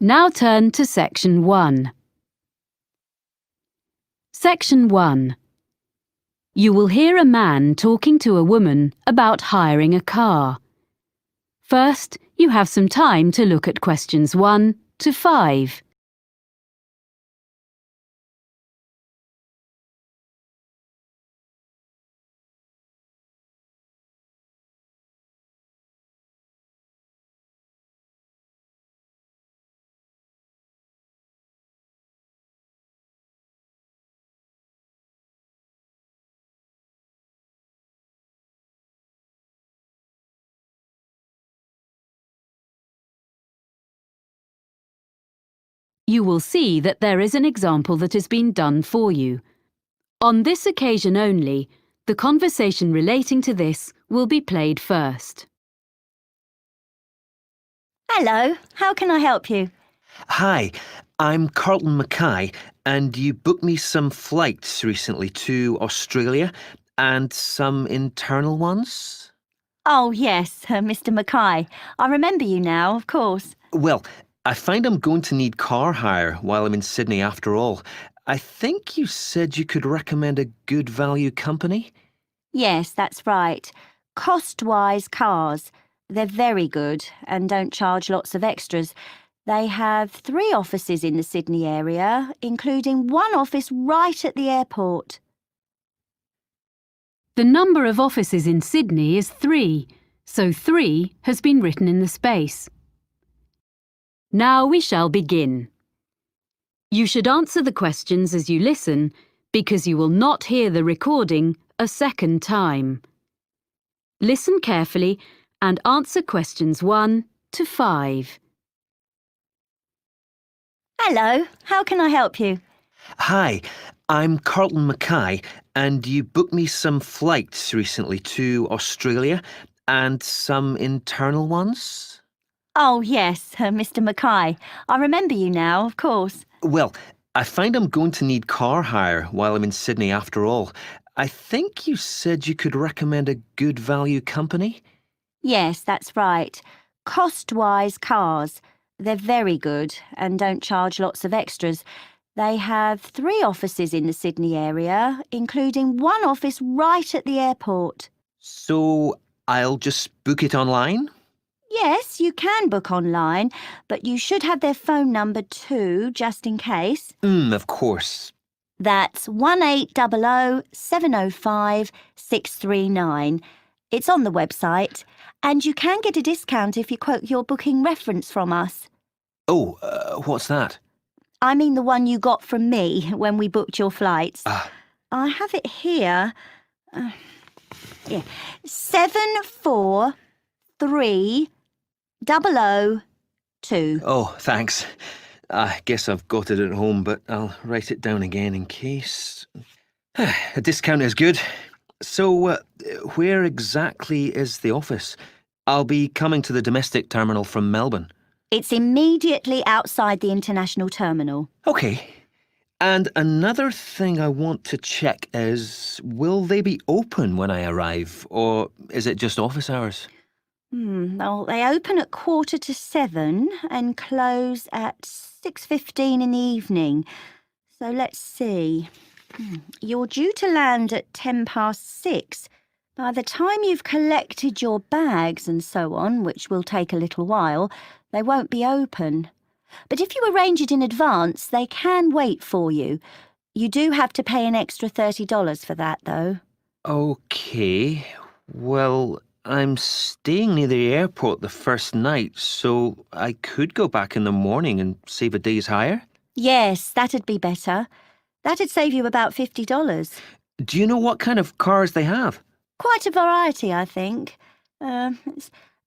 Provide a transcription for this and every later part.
Now turn to Section 1. Section 1. You will hear a man talking to a woman about hiring a car. First, you have some time to look at questions 1 to 5. You will see that there is an example that has been done for you. On this occasion only, the conversation relating to this will be played first. Hello, how can I help you? Hi, I'm Carlton Mackay, and you booked me some flights recently to Australia and some internal ones? Oh, yes, Mr. Mackay. I remember you now, of course. Well, I find I'm going to need car hire while I'm in Sydney after all. I think you said you could recommend a good value company? Yes, that's right. Cost-wise cars. They're very good and don't charge lots of extras. They have 3 offices in the Sydney area, including one office right at the airport. The number of offices in Sydney is 3, so 3 has been written in the space. Now we shall begin. You should answer the questions as you listen, because you will not hear the recording a second time. Listen carefully and answer questions 1 to 5. Hello, how can I help you? Hi, I'm Carlton Mackay, and you booked me some flights recently to Australia and some internal ones? Oh, yes, Mr. Mackay. I remember you now, of course. Well, I find I'm going to need car hire while I'm in Sydney after all. I think you said you could recommend a good value company? Yes, that's right. Cost-wise cars. They're very good and don't charge lots of extras. They have 3 offices in the Sydney area, including one office right at the airport. So I'll just book it online? Yes, you can book online, but you should have their phone number too, just in case. Of course. That's 1800 705 639. It's on the website, and you can get a discount if you quote your booking reference from us. Oh, what's that? I mean the one you got from me when we booked your flights. I have it here. Yeah, 743002. Oh, thanks. I guess I've got it at home, but I'll write it down again in case. A discount is good. So, where exactly is the office? I'll be coming to the domestic terminal from Melbourne. It's immediately outside the international terminal. Okay. And another thing I want to check is, will they be open when I arrive, or is it just office hours? Well, they open at 7:15 and close at 6:15 in the evening. So let's see. You're due to land at 6:10. By the time you've collected your bags and so on, which will take a little while, they won't be open. But if you arrange it in advance, they can wait for you. You do have to pay an extra $30 for that, though. Okay. Well, I'm staying near the airport the first night, so I could go back in the morning and save a day's hire? Yes, that'd be better. That'd save you about $50. Do you know what kind of cars they have? Quite a variety, I think. The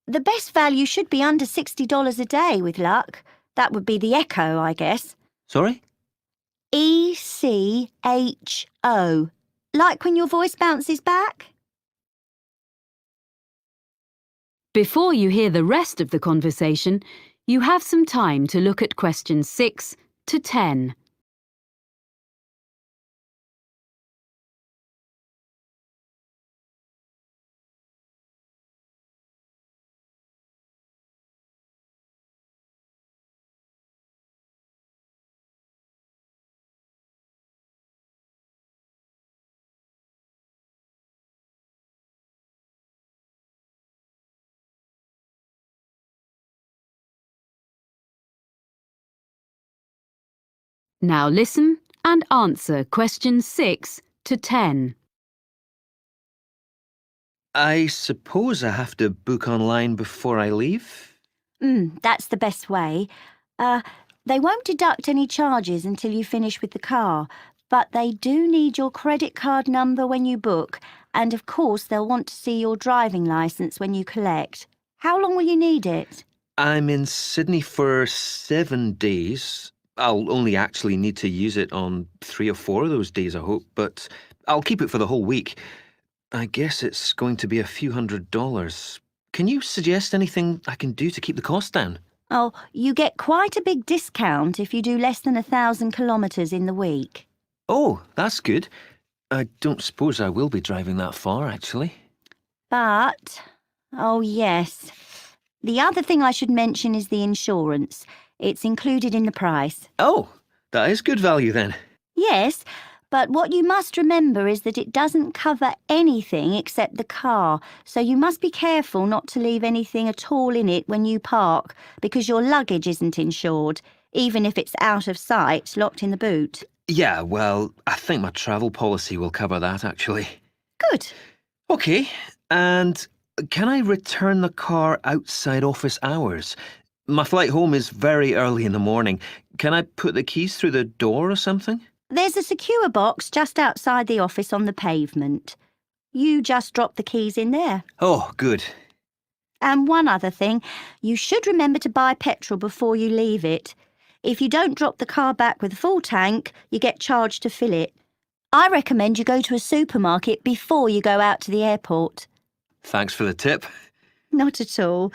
best value should be under $60 a day with luck. That would be the Echo, I guess. Sorry? ECHO. Like when your voice bounces back? Before you hear the rest of the conversation, you have some time to look at questions 6 to 10. Now listen and answer questions 6 to 10. I suppose I have to book online before I leave? That's the best way. They won't deduct any charges until you finish with the car, but they do need your credit card number when you book, and of course they'll want to see your driving licence when you collect. How long will you need it? I'm in Sydney for 7 days. I'll only actually need to use it on 3 or 4 of those days, I hope, but I'll keep it for the whole week. I guess it's going to be a few $100s. Can you suggest anything I can do to keep the cost down? Oh, you get quite a big discount if you do less than 1,000 kilometres in the week. Oh, that's good. I don't suppose I will be driving that far, actually. But, oh yes, the other thing I should mention is the insurance. It's included in the price. Oh, that is good value then. Yes, but what you must remember is that it doesn't cover anything except the car, so you must be careful not to leave anything at all in it when you park, because your luggage isn't insured, even if it's out of sight, locked in the boot. Yeah, well, I think my travel policy will cover that, actually. Good. OK, and can I return the car outside office hours? My flight home is very early in the morning. Can I put the keys through the door or something? There's a secure box just outside the office on the pavement. You just drop the keys in there. Oh, good. And one other thing, you should remember to buy petrol before you leave it. If you don't drop the car back with a full tank, you get charged to fill it. I recommend you go to a supermarket before you go out to the airport. Thanks for the tip. Not at all.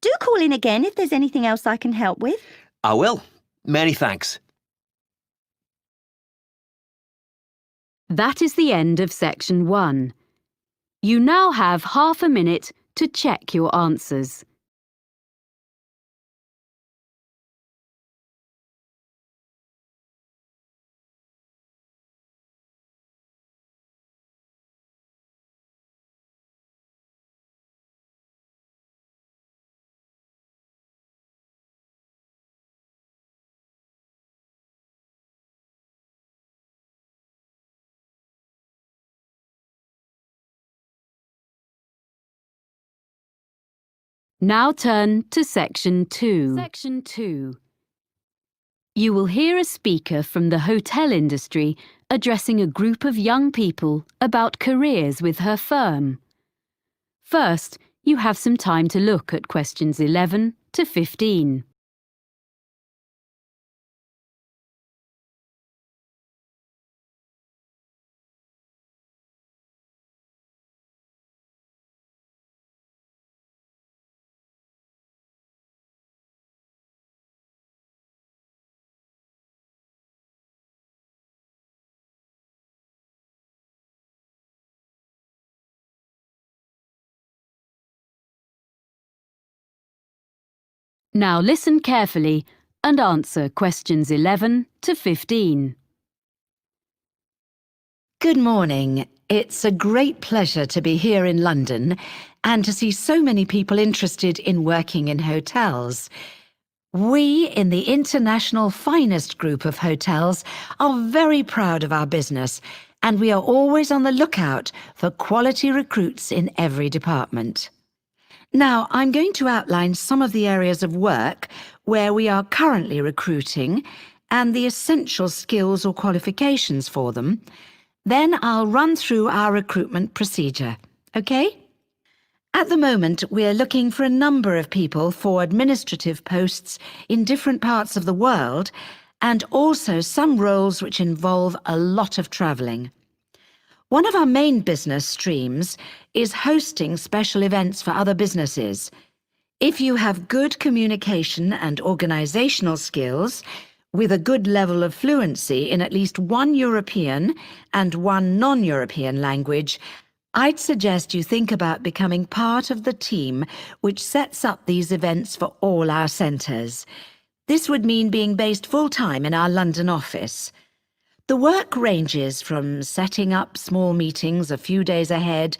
Do call in again if there's anything else I can help with. I will. Many thanks. That is the end of section 1. You now have half a minute to check your answers. Now turn to section 2. Section 2. You will hear a speaker from the hotel industry addressing a group of young people about careers with her firm. First, you have some time to look at questions 11 to 15. Now listen carefully and answer questions 11 to 15. Good morning. It's a great pleasure to be here in London and to see so many people interested in working in hotels. We, in the International Finest Group of Hotels, are very proud of our business, and we are always on the lookout for quality recruits in every department. Now, I'm going to outline some of the areas of work where we are currently recruiting and the essential skills or qualifications for them. Then I'll run through our recruitment procedure, OK? At the moment, we're looking for a number of people for administrative posts in different parts of the world, and also some roles which involve a lot of travelling. One of our main business streams is hosting special events for other businesses. If you have good communication and organisational skills, with a good level of fluency in at least one European and one non-European language, I'd suggest you think about becoming part of the team which sets up these events for all our centres. This would mean being based full-time in our London office. The work ranges from setting up small meetings a few days ahead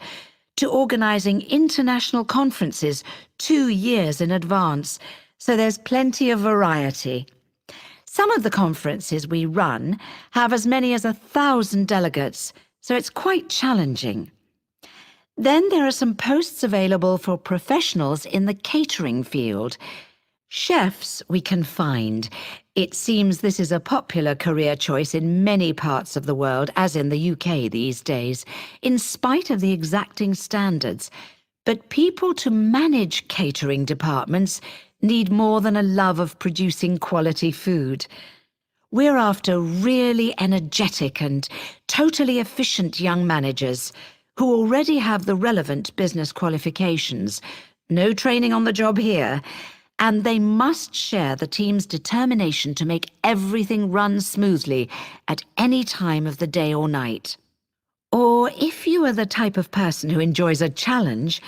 to organising international conferences 2 years in advance, so there's plenty of variety. Some of the conferences we run have as many as 1,000 delegates, so it's quite challenging. Then there are some posts available for professionals in the catering field. Chefs we can find. It seems this is a popular career choice in many parts of the world, as in the UK these days, in spite of the exacting standards. But people to manage catering departments need more than a love of producing quality food. We're after really energetic and totally efficient young managers who already have the relevant business qualifications, no training on the job here, and they must share the team's determination to make everything run smoothly at any time of the day or night. Or if you are the type of person who enjoys a challenge,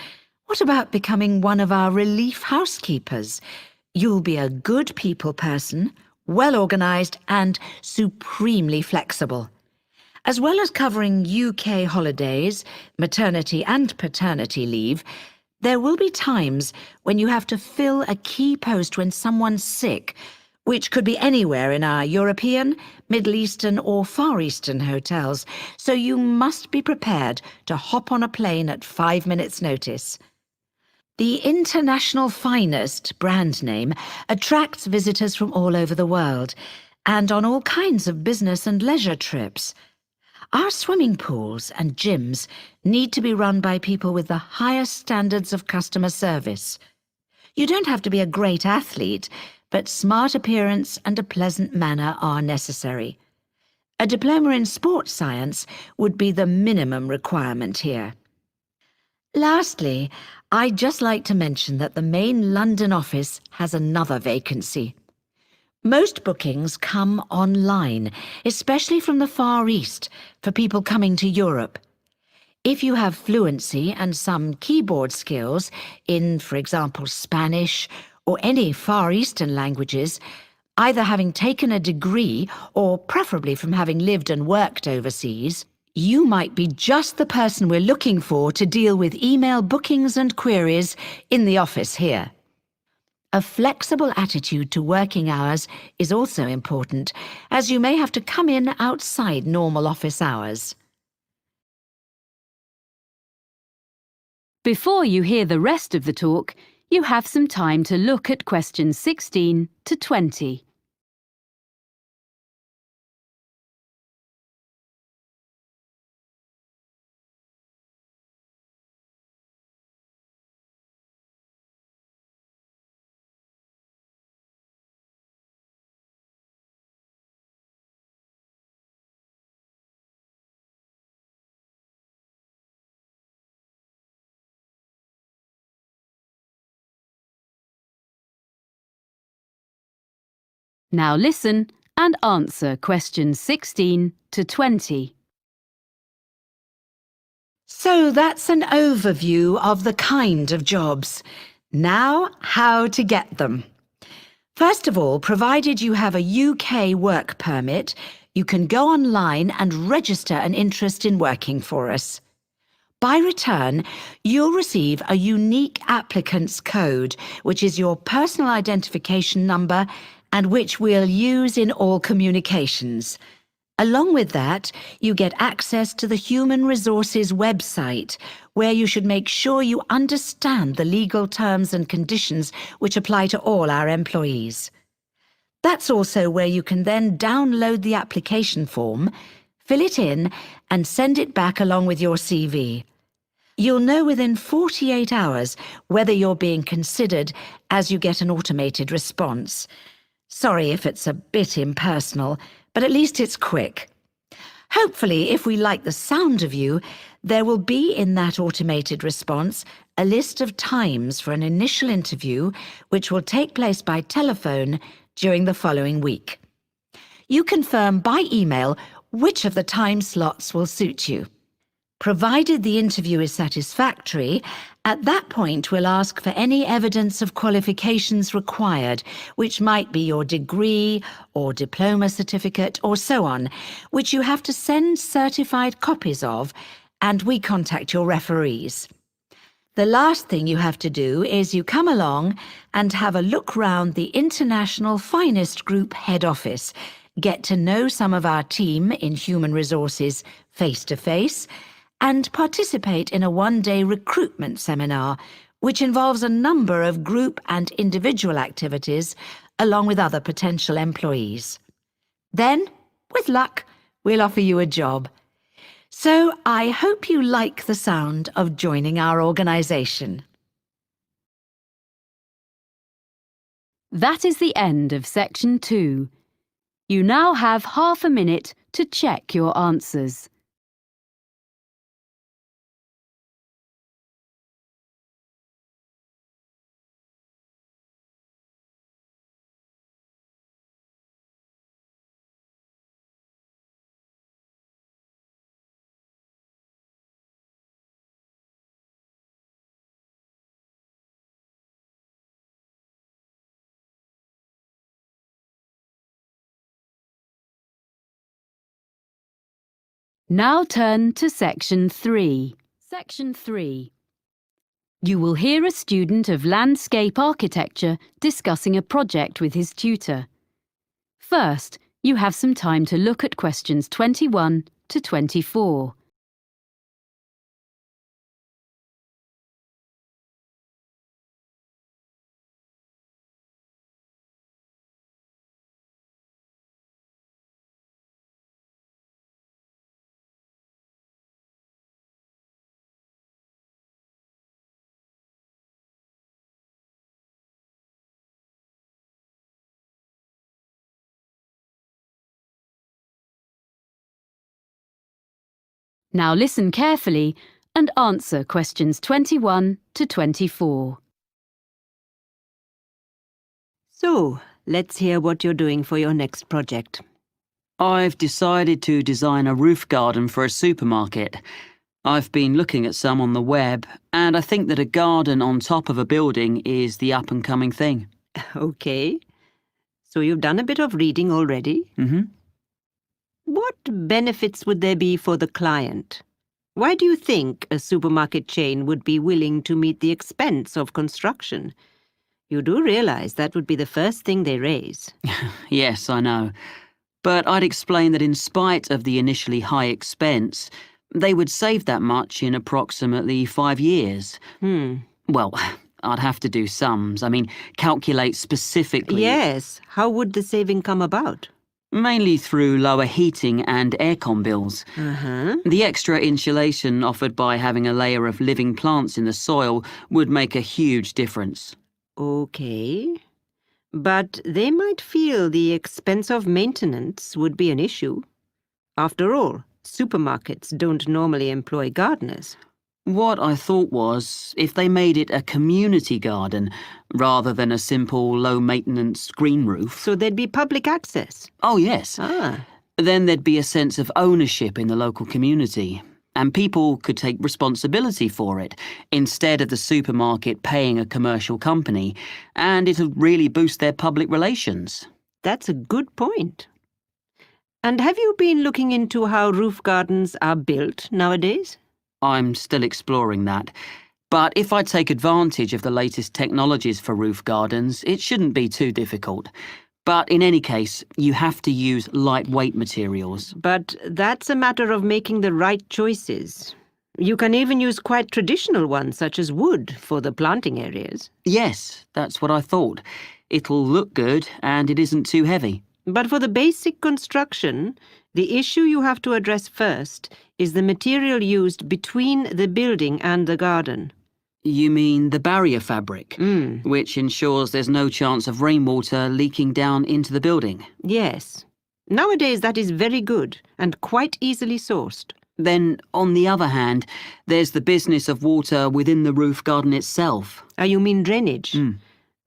what about becoming one of our relief housekeepers? You'll be a good people person, well-organised and supremely flexible. As well as covering UK holidays, maternity and paternity leave, there will be times when you have to fill a key post when someone's sick, which could be anywhere in our European, Middle Eastern or Far Eastern hotels, so you must be prepared to hop on a plane at 5 minutes' notice. The International Finest brand name attracts visitors from all over the world and on all kinds of business and leisure trips. Our swimming pools and gyms need to be run by people with the highest standards of customer service. You don't have to be a great athlete, but smart appearance and a pleasant manner are necessary. A diploma in sports science would be the minimum requirement here. Lastly, I'd just like to mention that the main London office has another vacancy. Most bookings come online, especially from the Far East, for people coming to Europe. If you have fluency and some keyboard skills in, for example, Spanish or any Far Eastern languages, either having taken a degree or preferably from having lived and worked overseas, you might be just the person we're looking for to deal with email bookings and queries in the office here. A flexible attitude to working hours is also important, as you may have to come in outside normal office hours. Before you hear the rest of the talk, you have some time to look at questions 16 to 20. Now listen and answer questions 16 to 20. So that's an overview of the kind of jobs. Now, how to get them. First of all, provided you have a UK work permit, you can go online and register an interest in working for us. By return, you'll receive a unique applicant's code, which is your personal identification number and which we'll use in all communications. Along with that, you get access to the Human Resources website, where you should make sure you understand the legal terms and conditions which apply to all our employees. That's also where you can then download the application form, fill it in, and send it back along with your CV. You'll know within 48 hours whether you're being considered, as you get an automated response. Sorry if it's a bit impersonal, but at least it's quick. Hopefully, if we like the sound of you, there will be in that automated response a list of times for an initial interview, which will take place by telephone during the following week. You confirm by email which of the time slots will suit you. Provided the interview is satisfactory, at that point we'll ask for any evidence of qualifications required, which might be your degree or diploma certificate or so on, which you have to send certified copies of, and we contact your referees. The last thing you have to do is you come along and have a look round the International Finest Group head office, get to know some of our team in human resources face to face, and participate in a one-day recruitment seminar, which involves a number of group and individual activities, along with other potential employees. Then, with luck, we'll offer you a job. So I hope you like the sound of joining our organisation. That is the end of section 2. You now have half a minute to check your answers. Now turn to section 3. Section 3. You will hear a student of landscape architecture discussing a project with his tutor. First, you have some time to look at questions 21 to 24. Now listen carefully and answer questions 21 to 24. So, let's hear what you're doing for your next project. I've decided to design a roof garden for a supermarket. I've been looking at some on the web, and I think that a garden on top of a building is the up-and-coming thing. Okay. So you've done a bit of reading already. What benefits would there be for the client? Why do you think a supermarket chain would be willing to meet the expense of construction? You do realize that would be the first thing they raise. Yes, I know. But I'd explain that in spite of the initially high expense, they would save that much in approximately 5 years. Well, I'd have to do sums. I mean, calculate specifically. Yes. How would the saving come about? Mainly through lower heating and aircon bills. The extra insulation offered by having a layer of living plants in the soil would make a huge difference. Okay. But they might feel the expense of maintenance would be an issue. After all, supermarkets don't normally employ gardeners. What I thought was, if they made it a community garden, rather than a simple, low-maintenance green roof. So there'd be public access. Oh, yes. Then there'd be a sense of ownership in the local community, and people could take responsibility for it, instead of the supermarket paying a commercial company, and it'd really boost their public relations. That's a good point. And have you been looking into how roof gardens are built nowadays? I'm still exploring that. But if I take advantage of the latest technologies for roof gardens, it shouldn't be too difficult. But in any case, you have to use lightweight materials. But that's a matter of making the right choices. You can even use quite traditional ones, such as wood, for the planting areas. Yes, that's what I thought. It'll look good, and it isn't too heavy. But for the basic construction, the issue you have to address first is the material used between the building and the garden. You mean the barrier fabric, which ensures there's no chance of rainwater leaking down into the building? Yes. Nowadays that is very good and quite easily sourced. Then, on the other hand, there's the business of water within the roof garden itself. You mean drainage?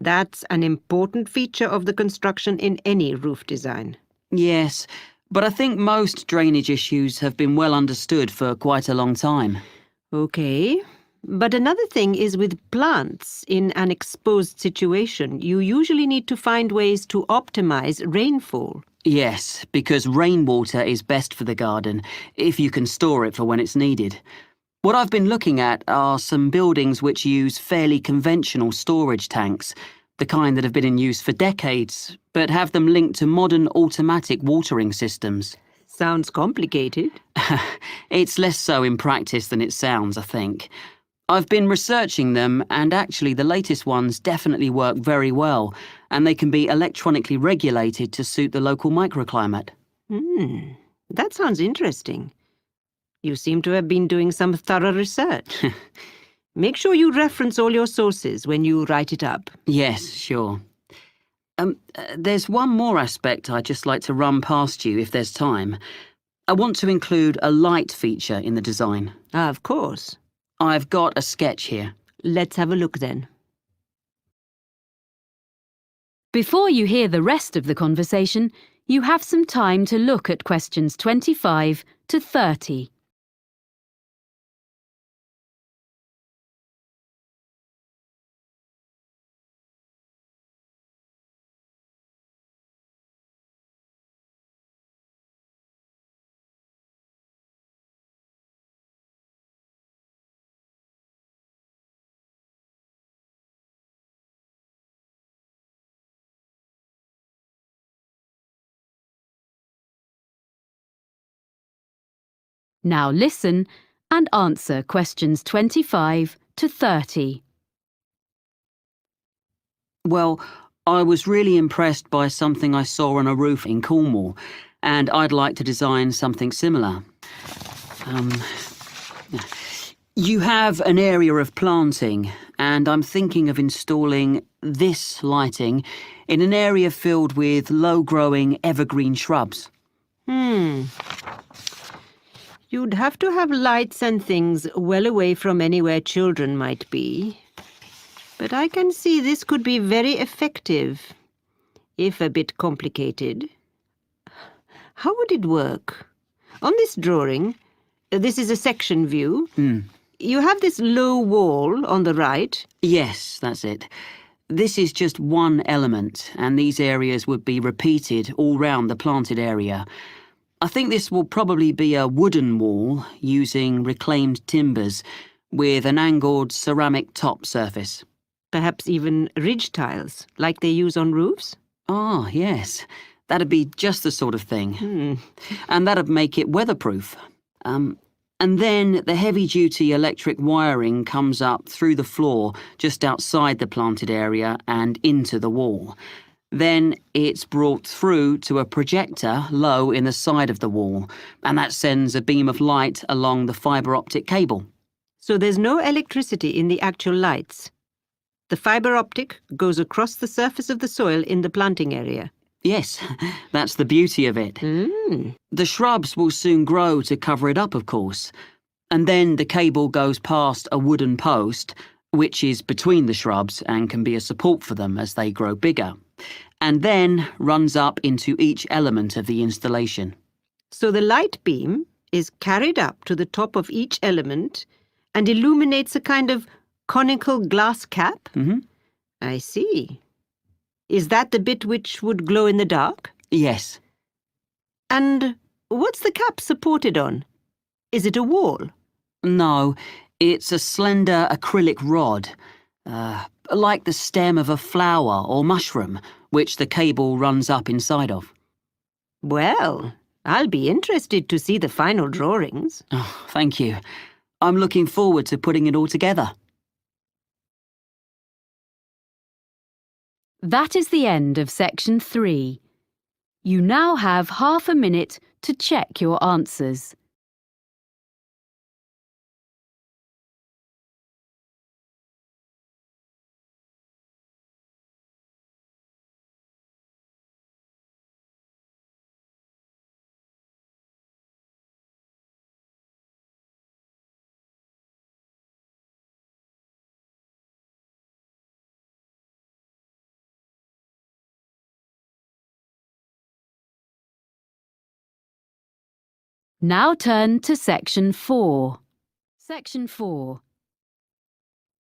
That's an important feature of the construction in any roof design. Yes, but I think most drainage issues have been well understood for quite a long time. Okay. But another thing is with plants in an exposed situation, you usually need to find ways to optimize rainfall. Yes, because rainwater is best for the garden, if you can store it for when it's needed. What I've been looking at are some buildings which use fairly conventional storage tanks, the kind that have been in use for decades, but have them linked to modern automatic watering systems. Sounds complicated. It's less so in practice than it sounds, I think. I've been researching them, and actually the latest ones definitely work very well, and they can be electronically regulated to suit the local microclimate. That sounds interesting. You seem to have been doing some thorough research. Make sure you reference all your sources when you write it up. Yes, sure. There's one more aspect I'd just like to run past you if there's time. I want to include a light feature in the design. Of course. I've got a sketch here. Let's have a look then. Before you hear the rest of the conversation, you have some time to look at questions 25 to 30. Now listen and answer questions 25 to 30. Well, I was really impressed by something I saw on a roof in Cornwall, and I'd like to design something similar. You have an area of planting, and I'm thinking of installing this lighting in an area filled with low-growing evergreen shrubs. You'd have to have lights and things well away from anywhere children might be. But I can see this could be very effective, if a bit complicated. How would it work? On this drawing, this is a section view. You have this low wall on the right. Yes, that's it. This is just one element, and these areas would be repeated all round the planted area. I think this will probably be a wooden wall using reclaimed timbers with an angled ceramic top surface. Perhaps even ridge tiles, like they use on roofs? Ah, yes. That'd be just the sort of thing. And that'd make it weatherproof. And then the heavy-duty electric wiring comes up through the floor just outside the planted area and into the wall. Then it's brought through to a projector low in the side of the wall, and that sends a beam of light along the fibre optic cable. So there's no electricity in the actual lights. The fibre optic goes across the surface of the soil in the planting area. Yes, that's the beauty of it. The shrubs will soon grow to cover it up, of course. And then the cable goes past a wooden post, which is between the shrubs and can be a support for them as they grow bigger, and then runs up into each element of the installation. So the light beam is carried up to the top of each element and illuminates a kind of conical glass cap? I see. Is that the bit which would glow in the dark? Yes. And what's the cap supported on? Is it a wall? No, it's a slender acrylic rod, like the stem of a flower or mushroom, which the cable runs up inside of. Well, I'll be interested to see the final drawings. Oh, thank you. I'm looking forward to putting it all together. That is the end of section 3. You now have half a minute to check your answers. Now turn to section 4. Section 4.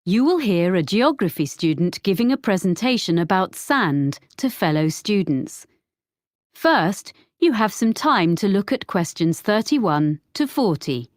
You will hear a geography student giving a presentation about sand to fellow students. First, you have some time to look at questions 31 to 40.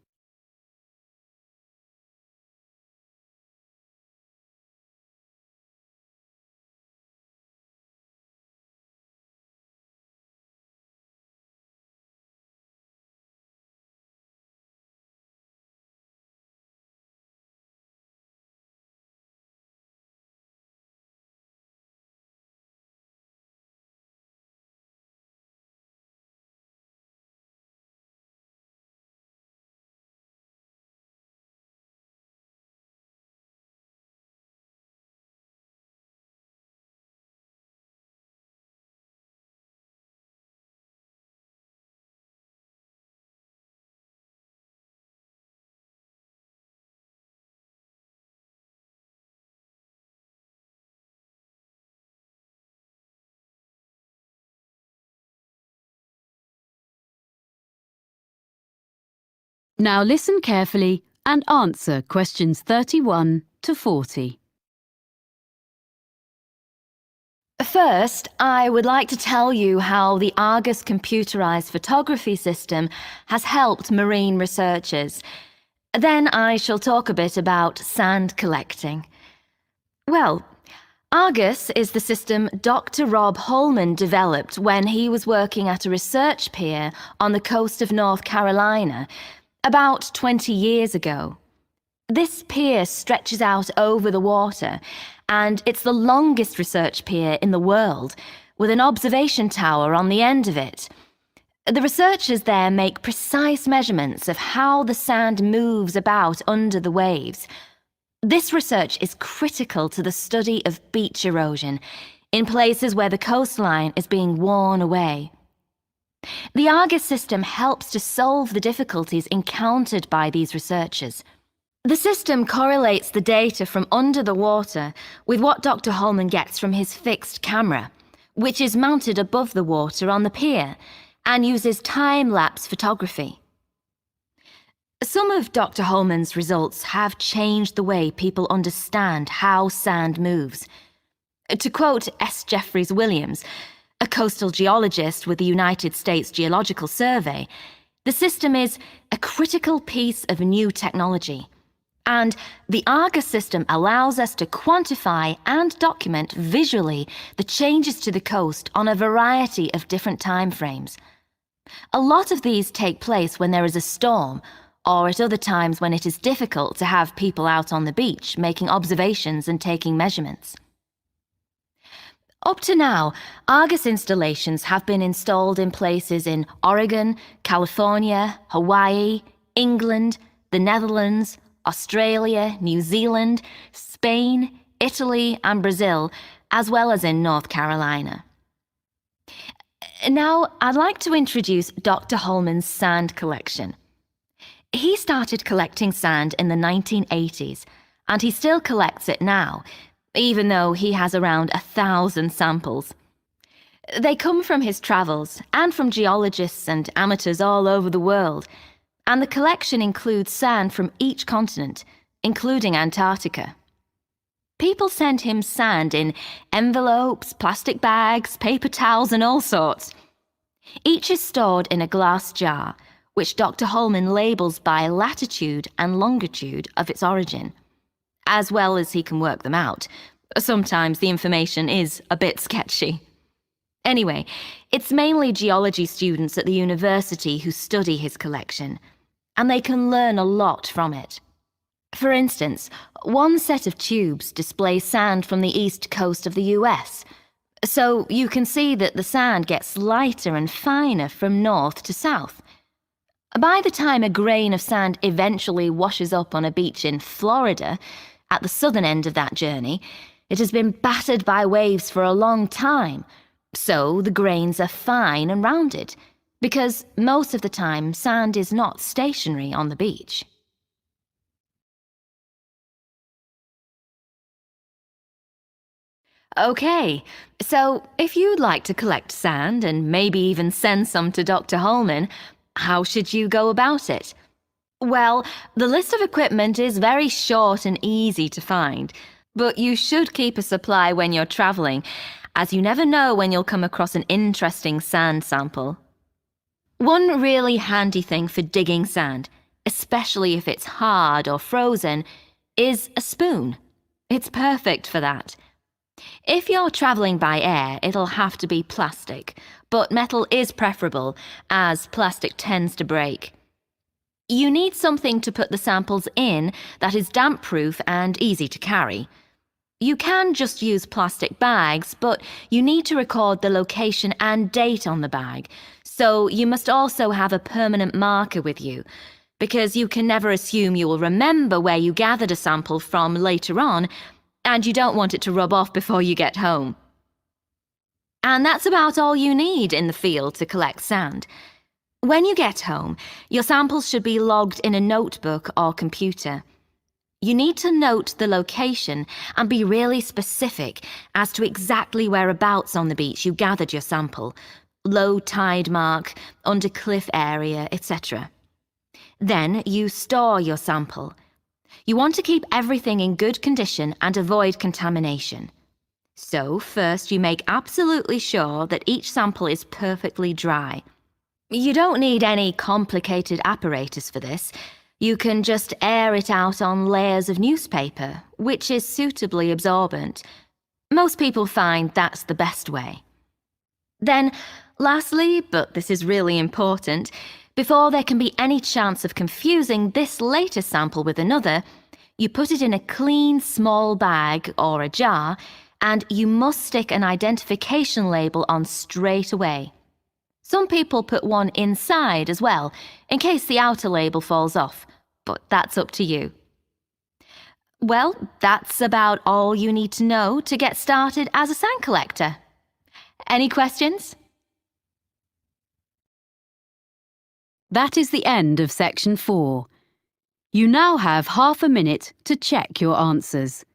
Now listen carefully and answer questions 31 to 40. First, I would like to tell you how the Argus computerized photography system has helped marine researchers. Then I shall talk a bit about sand collecting. Well, Argus is the system Dr. Rob Holman developed when he was working at a research pier on the coast of North Carolina about 20 years ago. This pier stretches out over the water, and it's the longest research pier in the world, with an observation tower on the end of it. The researchers there make precise measurements of how the sand moves about under the waves. This research is critical to the study of beach erosion in places where the coastline is being worn away. The Argus system helps to solve the difficulties encountered by these researchers. The system correlates the data from under the water with what Dr. Holman gets from his fixed camera, which is mounted above the water on the pier and uses time-lapse photography. Some of Dr. Holman's results have changed the way people understand how sand moves. To quote S. Jeffries Williams, a coastal geologist with the United States Geological Survey, the system is a critical piece of new technology. And the Argus system allows us to quantify and document visually the changes to the coast on a variety of different time frames. A lot of these take place when there is a storm, or at other times when it is difficult to have people out on the beach making observations and taking measurements. Up to now, Argus installations have been installed in places in Oregon, California, Hawaii, England, the Netherlands, Australia, New Zealand, Spain, Italy, and Brazil, as well as in North Carolina. Now, I'd like to introduce Dr. Holman's sand collection. He started collecting sand in the 1980s, and he still collects it now, even though he has around 1,000 samples. They come from his travels and from geologists and amateurs all over the world, and the collection includes sand from each continent, including Antarctica. People send him sand in envelopes, plastic bags, paper towels, and all sorts. Each is stored in a glass jar, which Dr. Holman labels by latitude and longitude of its origin, as well as he can work them out. Sometimes the information is a bit sketchy. Anyway, it's mainly geology students at the university who study his collection, and they can learn a lot from it. For instance, one set of tubes displays sand from the east coast of the US, so you can see that the sand gets lighter and finer from north to south. By the time a grain of sand eventually washes up on a beach in Florida, at the southern end of that journey, it has been battered by waves for a long time, so the grains are fine and rounded, because most of the time sand is not stationary on the beach. Okay, so if you'd like to collect sand and maybe even send some to Dr. Holman, how should you go about it? Well, the list of equipment is very short and easy to find, but you should keep a supply when you're traveling, as you never know when you'll come across an interesting sand sample. One really handy thing for digging sand, especially if it's hard or frozen, is a spoon. It's perfect for that. If you're traveling by air, it'll have to be plastic, but metal is preferable, as plastic tends to break. You need something to put the samples in that is damp-proof and easy to carry. You can just use plastic bags, but you need to record the location and date on the bag, so you must also have a permanent marker with you, because you can never assume you will remember where you gathered a sample from later on, and you don't want it to rub off before you get home. And that's about all you need in the field to collect sand. When you get home, your samples should be logged in a notebook or computer. You need to note the location and be really specific as to exactly whereabouts on the beach you gathered your sample, low tide mark, under cliff area, etc. Then you store your sample. You want to keep everything in good condition and avoid contamination. So first you make absolutely sure that each sample is perfectly dry. You don't need any complicated apparatus for this. You can just air it out on layers of newspaper, which is suitably absorbent. Most people find that's the best way. Then, lastly, but this is really important, before there can be any chance of confusing this latest sample with another, you put it in a clean small bag or a jar, and you must stick an identification label on straight away. Some people put one inside as well, in case the outer label falls off, but that's up to you. Well, that's about all you need to know to get started as a sign collector. Any questions? That is the end of section 4. You now have half a minute to check your answers.